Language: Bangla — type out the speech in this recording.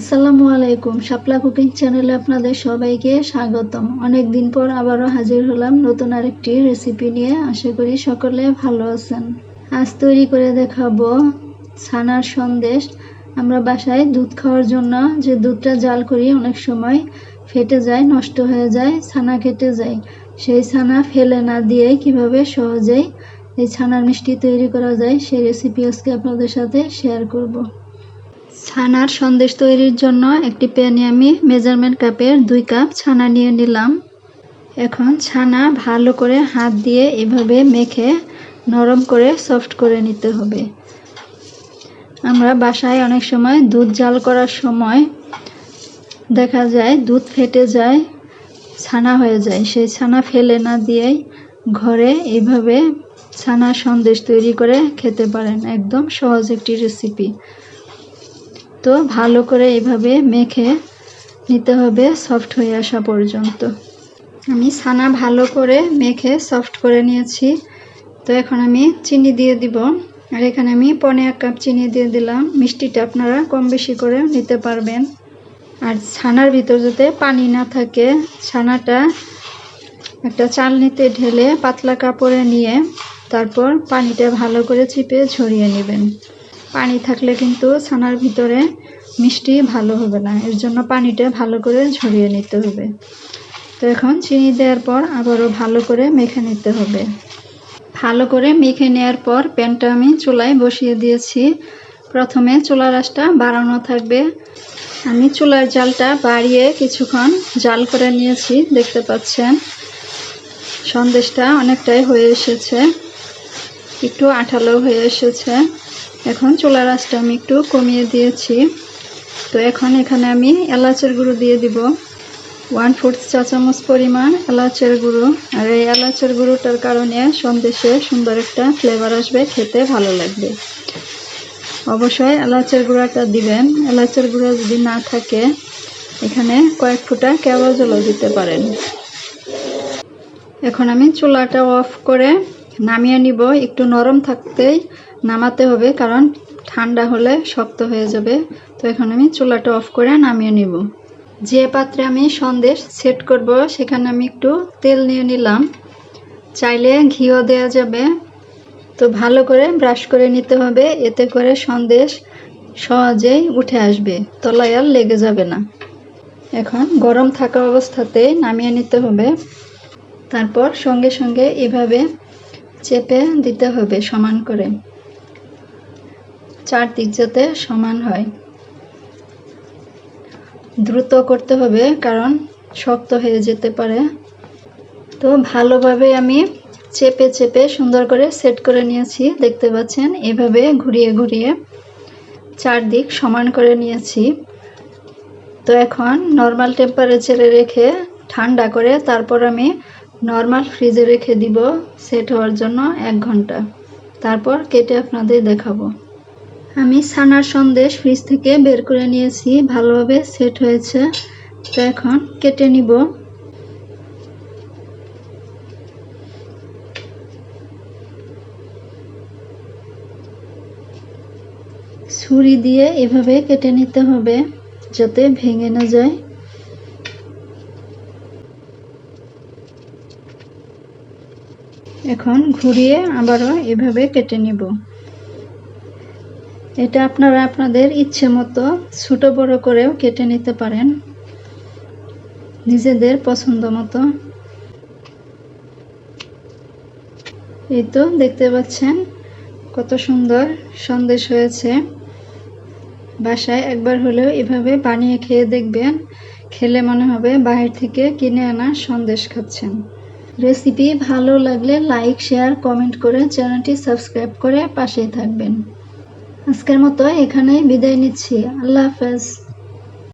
আসসালামু আলাইকুম। শাপলা কুকিং চ্যানেলে আপনাদের সবাইকে স্বাগতম। অনেক দিন পর আবারও হাজির হলাম নতুন আরেকটি রেসিপি নিয়ে। আশা করি সকলে ভালো আছেন। আজ তৈরি করে দেখাবো ছানার সন্দেশ। আমরা বাসায় দুধ খাওয়ার জন্য যে দুধটা জাল করি অনেক সময় ফেটে যায়, নষ্ট হয়ে যায়, ছানা কেটে যায়। সেই ছানা ফেলে না দিয়ে কিভাবে সহজেই এই ছানার মিষ্টি তৈরি করা যায় সেই রেসিপি আজকে আপনাদের সাথে শেয়ার করব। ছানার সন্দেশ তৈরির জন্য একটি প্যানে আমি মেজারমেন্ট কাপের 2 কাপ ছানা নিয়ে নিলাম। এখন ছানা ভালো করে হাত দিয়ে এভাবে মেখে নরম করে সফট করে নিতে হবে। আমরা বাসায় অনেক সময় দুধ জাল করার সময় দেখা যায় দুধ ফেটে যায়, ছানা হয়ে যায়। সেই ছানা ফেলে না দিয়েই ঘরে এইভাবে ছানার সন্দেশ তৈরি করে খেতে পারেন। একদম সহজ একটি রেসিপি। তো ভালো করে এভাবে মেখে নিতে হবে সফট হয়ে আসা পর্যন্ত। আমি ছানা ভালো করে মেখে সফট করে নিয়েছি। তো এখন আমি চিনি দিয়ে দিব। আর এখানে আমি 1.5 কাপ চিনি দিয়ে দিলাম। মিষ্টিটা আপনারা কম বেশি করে নিতে পারবেন। আর ছানার ভিতর যাতে পানি না থাকে, ছানাটা একটা চালনিতে ঢেলে পাতলা কাপড়ে নিয়ে তারপর পানিটা ভালো করে চিপে ঝরিয়ে নেবেন। পানি থাকলে কিন্তু ছানার ভিতরে মিষ্টি ভালো হবে না, এর জন্য পানিটা ভালো করে ঝরিয়ে নিতে হবে। তো এখন চিনি দেওয়ার পর আবারও ভালো করে মেখে নিতে হবে। ভালো করে মেখে নেওয়ার পর প্যানটা আমি চুলায় বসিয়ে দিয়েছি। প্রথমে চুলার আঁচটা বাড়ানো থাকবে। আমি চুলার জালটা বাড়িয়ে কিছুক্ষণ জাল করে নিয়েছি। দেখতে পাচ্ছেন সন্দেশটা অনেকটাই হয়ে এসেছে, একটু আঠালো হয়ে এসেছে। এখন চুলার আঁচটা আমি একটু কমিয়ে দিয়েছি। তো এখন এখানে আমি এলাচের গুঁড়ো দিয়ে দিব। 1/4 চা চামচ পরিমাণ এলাচের গুঁড়ো। আর এই এলাচের গুঁড়োটার কারণে সন্দেশে সুন্দর একটা ফ্লেভার আসবে, খেতে ভালো লাগবে। অবশ্যই এলাচের গুঁড়োটা দিবেন। এলাচের গুঁড়ো যদি না থাকে এখানে কয়েক ফোঁটা কেওড়া জলও দিতে পারেন। এখন আমি চুলাটা অফ করে নামিয়ে নিব। একটু নরম থাকতেই নামাতে হবে, কারণ ঠান্ডা হলে শক্ত হয়ে যাবে। তো এখন আমি চুলাটা অফ করে নামিয়ে নিব। যে পাত্রে আমি সন্দেশ সেট করব সেখানে আমি একটু তেল নিয়ে নিলাম। চাইলে ঘিও দেওয়া যাবে। তো ভালো করে ব্রাশ করে নিতে হবে, এতে করে সন্দেশ সহজেই উঠে আসবে, তলায় আর লেগে যাবে না। এখন গরম থাকা অবস্থাতেই নামিয়ে নিতে হবে। তারপর সঙ্গে সঙ্গে এভাবে চেপে দিতে হবে সমান করে, চারদিক যাতে সমান হয়। দ্রুত করতে হবে কারণ শক্ত হয়ে যেতে পারে। তো ভালোভাবে আমি চেপে চেপে সুন্দর করে সেট করে নিয়েছি। দেখতে পাচ্ছেন এভাবে ঘুরিয়ে ঘুরিয়ে চারদিক সমান করে নিয়েছি। তো এখন নর্মাল টেম্পারেচারে রেখে ঠান্ডা করে তারপর আমি নর্মাল ফ্রিজে রেখে দিব সেট হওয়ার জন্য 1 ঘন্টা। তারপর কেটে আপনাদের দেখাবো। আমি ছানার সন্দেশ ফ্রিজ থেকে বের করে নিয়েছি, ভালোভাবে সেট হয়েছে। তো এখন কেটে নিব। ছুরি দিয়ে এভাবে কেটে নিতে হবে যাতে ভেঙে না যায়। এখন ঘুরিয়ে আবারও এভাবে কেটে নিব। এটা আপনারা আপনাদের ইচ্ছে মতো ছোট বড় করেও কেটে নিতে পারেন, নিজেদের পছন্দ মতো। এই তো দেখতে পাচ্ছেন কত সুন্দর সন্দেশ হয়েছে। বাসায় একবার হলেও এভাবে বানিয়ে খেয়ে দেখবেন, খেলে মনে হবে বাইরে থেকে কিনে আনা সন্দেশ খাচ্ছেন। রেসিপি ভালো লাগলে লাইক, শেয়ার, কমেন্ট করে চ্যানেলটি সাবস্ক্রাইব করে পাশেই থাকবেন। আজকের মতো এখানেই বিদায় নিচ্ছি। আল্লাহ হাফেজ।